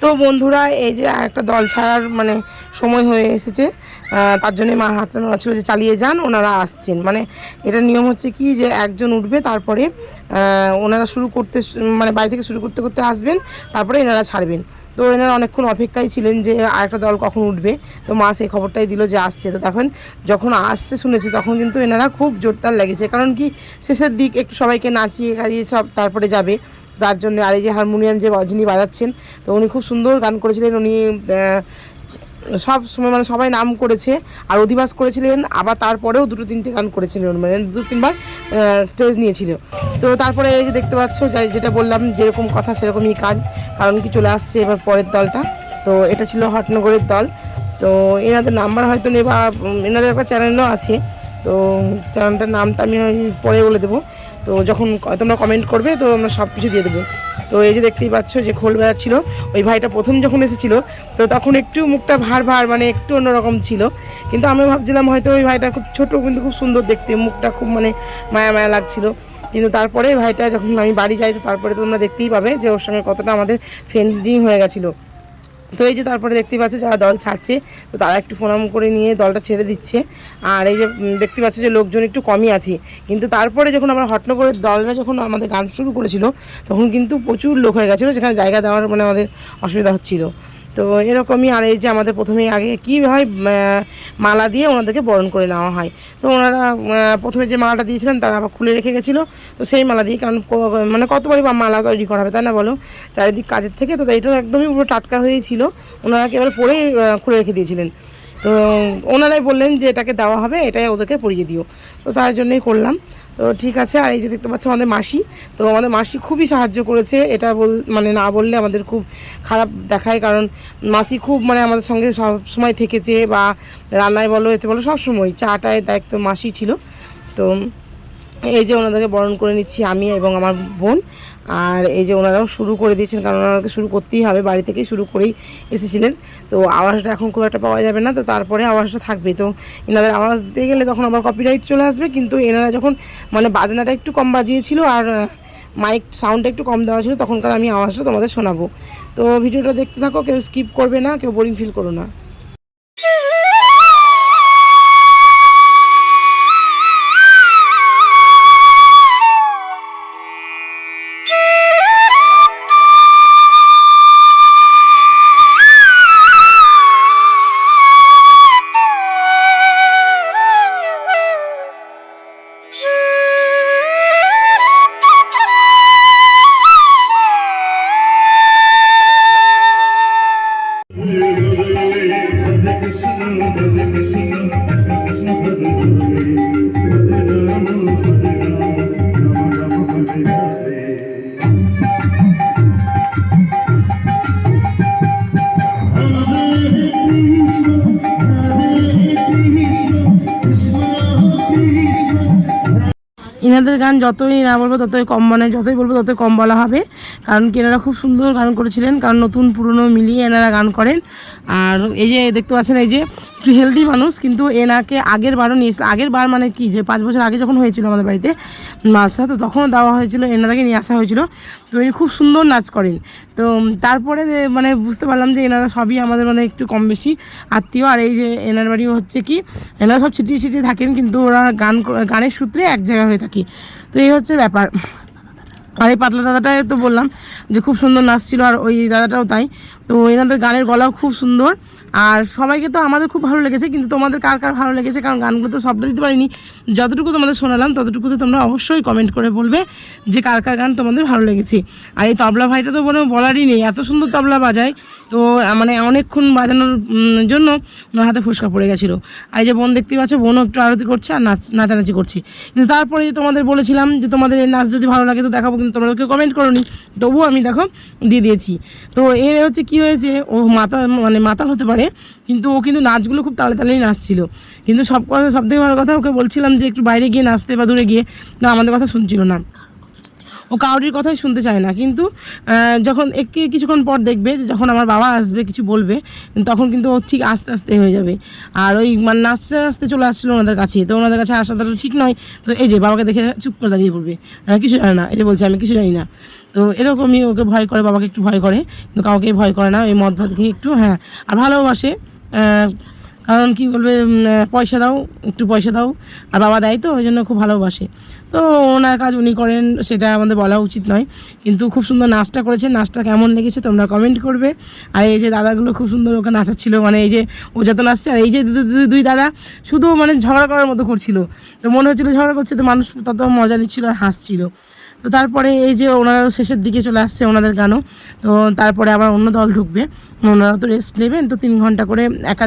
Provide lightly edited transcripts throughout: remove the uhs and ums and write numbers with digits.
তো বন্ধুরা এই যে একটা দল ছাড়ার মানে সময় হয়ে এসেছে, তার জন্য মা হাতটা নাড়া ছিল যে চালিয়ে যান, ওনারা আসছেন। মানে এটা নিয়ম হচ্ছে কি যে একজন উঠবে, তারপরে ওনারা শুরু করতে মানে বাড়ি থেকে শুরু করতে করতে আসবেন, তারপরে এনারা ছাড়বেন। তো এনারা অনেকক্ষণ অপেক্ষায় ছিলেন যে আরেকটা দল কখন উঠবে। তো মা সেই খবরটাই দিল যে আসছে। তো তখন যখন আসছে শুনেছি, তখন কিন্তু এনারা খুব জোরদার লেগেছে, কারণ কি শেষের দিক একটু সবাইকে নাচিয়ে গাইয়ে সব তারপরে যাবে, তার জন্য। আর এই যে হারমোনিয়াম যে যিনি বাজাচ্ছেন, তো উনি খুব সুন্দর গান করেছিলেন। উনি সব সময় মানে সবাই নাম করেছে আর অধিবাস করেছিলেন, আবার তারপরেও দুটো তিনটে গান করেছিলেন, মানে দু তিনবার স্টেজ নিয়েছিল। তো তারপরে এই যে দেখতে পাচ্ছ, যেটা বললাম যেরকম কথা সেরকমই কাজ, কারণ কি চলে আসছে এবার পরের দলটা। তো এটা ছিল হটনগরের দল। তো এনাদের নাম্বার হয়তো নেই, বা এনাদের একটা চ্যানেলও আছে, তো চ্যানেলটার নামটা আমি পরে বলে দেবো। তো যখন তোমরা কমেন্ট করবে তো আমরা সব কিছু দিয়ে দেবো। তো এই যে দেখতেই পাচ্ছ যে খোল বাজাচ্ছিল ওই ভাইটা, প্রথম যখন এসেছিলো তো তখন একটু মুখটা ভার ভার মানে একটু অন্যরকম ছিল, কিন্তু আমি ভাবছিলাম হয়তো ওই ভাইটা খুব ছোটো কিন্তু খুব সুন্দর দেখতে, মুখটা খুব মানে মায়া মায়া লাগছিল। কিন্তু তারপরে ভাইটা যখন আমি বাড়ি যাই, তো তারপরে তোমরা দেখতেই পাবে যে ওর সঙ্গে কতটা আমাদের ফ্রেন্ডলি হয়ে গেছিলো। তো এই যে তারপরে দেখতেই পাচ্ছ যারা দল ছাড়ছে, তো তারা একটু ফোনাম করে নিয়ে দলটা ছেড়ে দিচ্ছে। আর এই যে দেখতে পাচ্ছ যে লোকজন একটু কমই আছে, কিন্তু তারপরে যখন আমরা হটনগরের দলরা যখন আমাদের গান শুরু করেছিল, তখন কিন্তু প্রচুর লোক হয়ে গেছিলো, যেখানে জায়গা দেওয়ার মানে আমাদের অসুবিধা হচ্ছিলো। তো এরকমই। আর এই যে আমাদের প্রথমে আগে কী হয়, মালা দিয়ে ওনাদেরকে বরণ করে নেওয়া হয়। তো ওনারা প্রথমে যে মালাটা দিয়েছিলেন তারা আবার খুলে রেখে গেছিলো, তো সেই মালা দিয়ে, কারণ মানে কতবারই বা মালা তৈরি করা হবে, তাই না বলো, চারিদিক কাজের থেকে। তো এইটা একদমই পুরো টাটকা হয়েছিল, ওনারা একেবারে পরেই খুলে রেখে দিয়েছিলেন। তো ওনারাই বললেন যে এটাকে দেওয়া হবে, এটাই ওদেরকে পরিয়ে দিও, তো তার জন্যই করলাম। তো ঠিক আছে। আর এই যে দেখতে পাচ্ছ আমাদের মাসি, তো আমাদের মাসি খুবই সাহায্য করেছে, এটা মানে না বললে আমাদের খুব খারাপ দেখায়, কারণ মাসি খুব মানে আমাদের সঙ্গে সব সময় থেকেছে, বা রান্নায় বলো এতে বলো সব সময় চাটায় দায়িত্ব মাসি ছিল। তো এই যে ওনাদেরকে বরণ করে নিচ্ছি আমি এবং আমার বোন। আর এই যে ওনারাও শুরু করে দিয়েছেন, কারণ ওনাদেরকে শুরু করতেই হবে, বাড়ি থেকেই শুরু করেই এসেছিলেন। তো আওয়াজটা এখন খুব একটা পাওয়া যাবে না, তো তারপরে আওয়াজটা থাকবে। তো এনাদের আওয়াজ দিয়ে গেলে তখন আবার কপিরাইট চলে আসবে, কিন্তু এনারা যখন মানে বাজনাটা একটু কম বাজিয়েছিল আর মাইক সাউন্ডটা একটু কম দেওয়া ছিল, তখনকার আমি আওয়াজটা তোমাদের শোনাবো। তো ভিডিওটা দেখতে থাকো, কেউ স্কিপ করবে না, কেউ বোরিং ফিল করো না। এনাদের গান যতই না বলবো ততই কম, মানে যতই বলবো ততই কম বলা হবে, কারণ কি এনারা খুব সুন্দর গান করেছিলেন, কারণ নতুন পুরনো মিলিয়ে এনারা গান করেন। আর এই যে দেখতে পাচ্ছেন এই যে একটু হেলদি মানুষ, কিন্তু এনাকে আগের বারও নিয়েছিল, আগের বার মানে কি যে 5 বছর আগে যখন হয়েছিল আমাদের বাড়িতে মাসা, তো তখনও দেওয়া হয়েছিল, এনারাকে নিয়ে আসা হয়েছিল। তো ইনি খুব সুন্দর নাচ করেন। তো তারপরে মানে বুঝতে পারলাম যে এনারা সবই আমাদের মানে একটু কম বেশি আত্মীয়। আর এই যে এনার বাড়িও হচ্ছে কি, এনারা সব ছিটিয়ে ছিটিয়ে থাকেন, কিন্তু ওরা গানের সূত্রে এক জায়গায় হয়ে থাকি। তো এই হচ্ছে ব্যাপার। আর এই পাতলা দাদাটাই তো বললাম যে খুব সুন্দর নাচ ছিল, আর ওই দাদাটাও তাই। তো এনাদের গানের গলাও খুব সুন্দর, আর সবাইকে তো আমাদের খুব ভালো লেগেছে, কিন্তু তোমাদের কার কার ভালো লেগেছে, কারণ গানগুলো তো সবটা দিতে পারিনি, যতটুকু তোমাদের শোনালাম ততটুকুতে তোমরা অবশ্যই কমেন্ট করে বলবে যে কার কার গান তোমাদের ভালো লেগেছে। আর এই তবলা ভাইটা তো বলারই নেই, এত সুন্দর তবলা বাজায়, তো মানে অনেকক্ষণ বাজানোর জন্য ওনার হাতে ফুসকা পড়ে গেছিলো। আর এই যে বোন দেখতে পাচ্ছ, বোনও একটু আরতি করছে আর নাচানাচি করছে। কিন্তু তারপরে যে তোমাদের বলেছিলাম যে তোমাদের এই নাচ যদি ভালো লাগে তো দেখাবো, কিন্তু তোমরা কেউ কমেন্ট করোনি, তবুও আমি দেখো দিয়ে দিয়েছি। তো এর হচ্ছে কি হয়েছে, ও মাতাল হতে পারে, কিন্তু ও কিন্তু নাচগুলো খুব তালে তালেই নাচছিল। কিন্তু সব থেকে ভালো কথা, ওকে বলছিলাম যে একটু বাইরে গিয়ে নাচতে বা দূরে গিয়ে, না আমাদের কথা শুনছিল না। ও কাউরির কথাই শুনতে চায় না। কিন্তু যখন কিছুক্ষণ পর দেখবে যে যখন আমার বাবা আসবে কিছু বলবে, তখন কিন্তু ও ঠিক আস্তে আস্তে হয়ে যাবে। আর ওই মানে নাচতে নাচতে চলে আসছিলো ওনাদের কাছে, তো ওনাদের কাছে আসাটা তো ঠিক নয়। তো এই যে বাবাকে দেখে চুপ করে দাঁড়িয়ে পড়বে, কিছু জানে না, এই যে বলছে আমি কিছু জানি না। তো এরকমই ওকে ভয় করে, বাবাকে একটু ভয় করে, কিন্তু কাউকে ভয় করে না। এই মদ ভাত খেয়ে একটু, হ্যাঁ, আর ভালোবাসে। কারণ কি বলবে, পয়সা দাও, একটু পয়সা দাও, আর বাবা দেয় তো, ওই জন্য খুব ভালোবাসে। তো ওনার কাজ উনি করেন, সেটা আমাদের বলা উচিত নয়। কিন্তু খুব সুন্দর নাচটা করেছে, নাচটা কেমন লেগেছে তোমরা কমেন্ট করবে। আর এই যে দাদাগুলো খুব সুন্দর ওকে নাচাচ্ছিল, মানে এই যে ও যত নাচছে, আর এই যে দুই দাদা শুধু মানে ঝগড়া করার মতো করছিল। তো মনে হচ্ছিলো ঝগড়া করছে, তো মানুষ তত মজা নিচ্ছিল আর হাসছিল। তো তারপরে এই যে ওনারা শেষের দিকে চলে আসছে ওনাদের গানও। তো তারপরে আবার অন্য দল ঢুকবে, ওনারা তো রেস্ট নেবেন। তো 3 ঘন্টা করে এক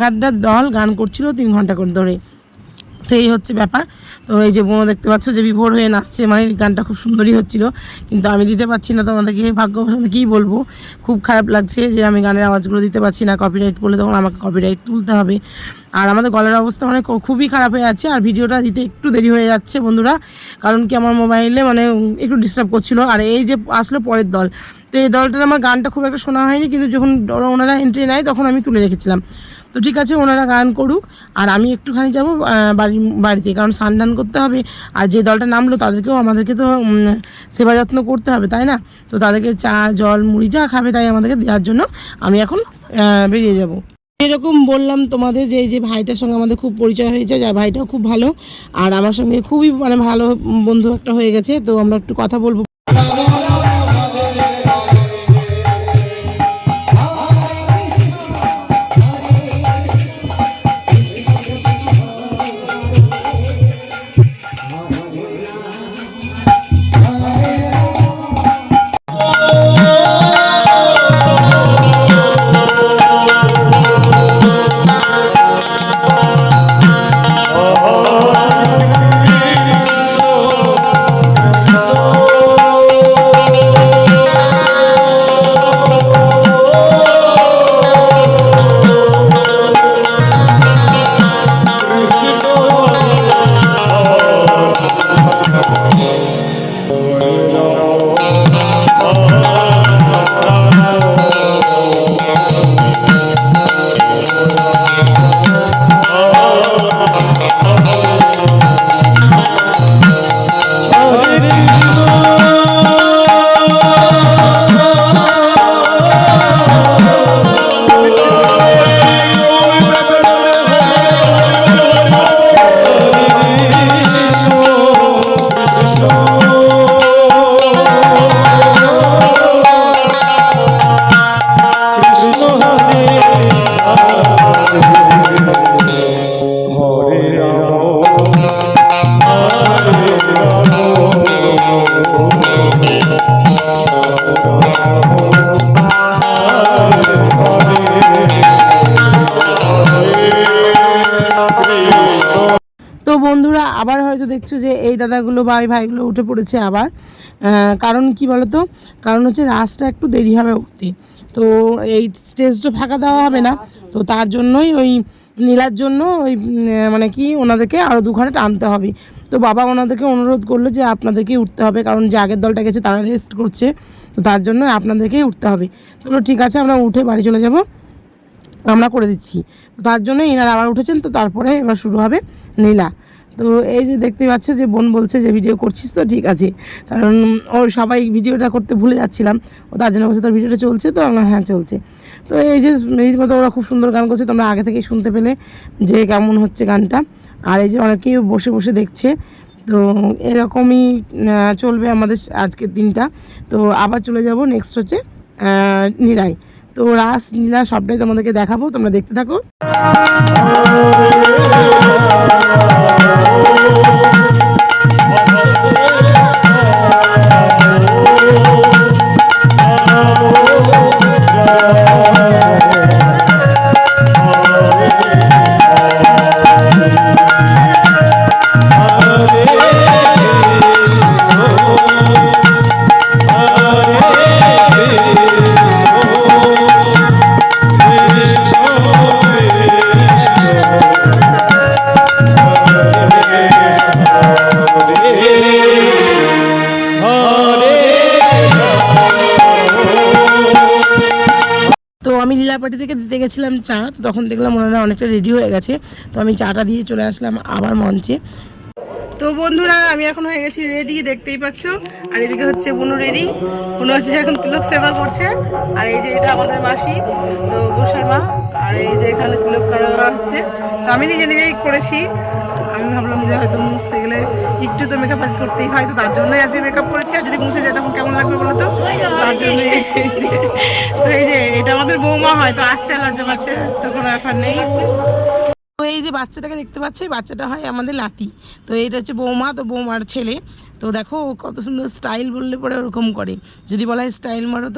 একটা দল গান করছিল 3 ঘন্টা করে ধরে। তো এই হচ্ছে ব্যাপার। তো এই যে বোনও দেখতে পাচ্ছ যে বিভোর হয়ে নাচছে, মানে গানটা খুব সুন্দরই হচ্ছিলো, কিন্তু আমি দিতে পারছি না তোমাদেরকে। ভাগ্যবশত কী বলবো, খুব খারাপ লাগছে যে আমি গানের আওয়াজগুলো দিতে পারছি না। কপিরাইট বলে তখন আমাকে কপিরাইট তুলতে হবে। আর আমাদের গলার অবস্থা মানে খুবই খারাপ হয়ে যাচ্ছে। আর ভিডিওটা দিতে একটু দেরি হয়ে যাচ্ছে বন্ধুরা, কারণ কি আমার মোবাইলে মানে একটু ডিস্টার্ব করছিলো। আর এই যে আসলো পরের দল, তো এই দলটার আমার গানটা খুব একটা শোনা হয়নি, কিন্তু যখন ওনারা এন্ট্রি নেয় তখন আমি তুলে রেখেছিলাম। তো ঠিক আছে, ওনারা গান করুক, আর আমি একটুখানি যাবো বাড়িতে, কারণ স্নান করতে হবে। আর যে দলটা নামলো তাদেরকেও আমাদেরকে তো সেবা যত্ন করতে হবে, তাই না? তো তাদেরকে চা জল মুড়ি যা খাবে তাই আমাদেরকে দেওয়ার জন্য আমি এখন বেরিয়ে যাব। এরকম বললাম তোমাদের যে এই যে ভাইটার সঙ্গে আমাদের খুব পরিচয় হয়েছে, যা ভাইটাও খুব ভালো, আর আমার সঙ্গে খুবই মানে ভালো বন্ধু একটা হয়ে গেছে। তো আমরা একটু কথা বলবো। বন্ধুরা আবার হয়তো দেখছো যে এই দাদাগুলো বা এই ভাইগুলো উঠে পড়েছে আবার। কারণ কি বলো তো, কারণ হচ্ছে রাসটা একটু দেরি হবে উঠতে, তো এই স্টেজটা ফাঁকা দেওয়া হবে না। তো তার জন্যই ওই নীলার জন্য ওই মানে কি ওনাদেরকে আরও 2 ঘন্টা টানতে হবে। তো বাবা ওনাদেরকে অনুরোধ করলো যে আপনাদেরকেই উঠতে হবে, কারণ যে আগের দলটা গেছে তারা রেস্ট করছে, তো তার জন্য আপনাদেরকেই উঠতে হবে। তো ঠিক আছে, আমরা উঠে বাড়ি চলে যাব, আমরা করে দিচ্ছি। তো তার জন্য এনারা আবার উঠেছেন। তো তারপরে এবার শুরু হবে নীলা। তো এই যে দেখতে পাচ্ছ যে বোন বলছে যে ভিডিও করছিস, তো ঠিক আছে, কারণ ওর সবাই ভিডিওটা করতে ভুলে যাচ্ছিলাম, ও তার জন্য বলছে তোর ভিডিওটা চলছে, তো আমরা হ্যাঁ চলছে। তো এই যে রীতিমতো ওরা খুব সুন্দর গান করছে, তোমরা আগে থেকেই শুনতে পেলে যে কেমন হচ্ছে গানটা। আর এই যে অনেকেই বসে বসে দেখছে। তো এরকমই চলবে আমাদের আজকের দিনটা। তো আবার চলে যাব নেক্সট হচ্ছে নীলাই। তো রাস নীলা সবটাই তোমাদেরকে দেখাবো, তোমরা দেখতে থাকো। আমি লীলাপাটি থেকে দিতে গেছিলাম চা, তো তখন দেখলাম ওনারা অনেকটা রেডি হয়ে গেছে, তো আমি চাটা দিয়ে চলে আসলাম আবার মঞ্চে। তো বন্ধুরা আমি এখন হয়ে গেছি রেডি, দেখতেই পাচ্ছ। আর এদিকে হচ্ছে বুনু রেডি, বুনু হচ্ছে এখন তিলক সেবা করছে। আর এই যে এটা আমাদের মাসি, তো গোসাই মা। আর এই যে এখানে তিলক করা হচ্ছে, তো আমি নিজে নিজেই করেছি। আমি ভাবলাম যে হয়তো মুছতে গেলে একটু তো মেকআপ আজ করতেই হয়, তো তার জন্যই আজকে মেকআপ করেছি। আর যদি মুছে যায় তখন কেমন লাগবে বলো তো, তার জন্য এই যে এটা আমাদের বৌমা, হয়তো আসছে লজ্জা পাচ্ছে, তো কোনো ব্যাপার নেই। তো এই যে বাচ্চাটাকে দেখতে পাচ্ছি, বাচ্চাটা হয় আমাদের লাতি। তো এইটা হচ্ছে বৌমা, তো বৌমার ছেলে। তো দেখো কত সুন্দর স্টাইল, বললে পরে ওরকম করে, যদি বলা হয় স্টাইল মারো।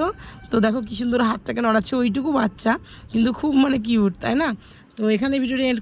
তো দেখো কি সুন্দর হাতটাকে নড়াচ্ছে, ওইটুকু বাচ্চা কিন্তু খুব মানে কিউট, তাই না? তো এখানে ভিডিওটি এন্ড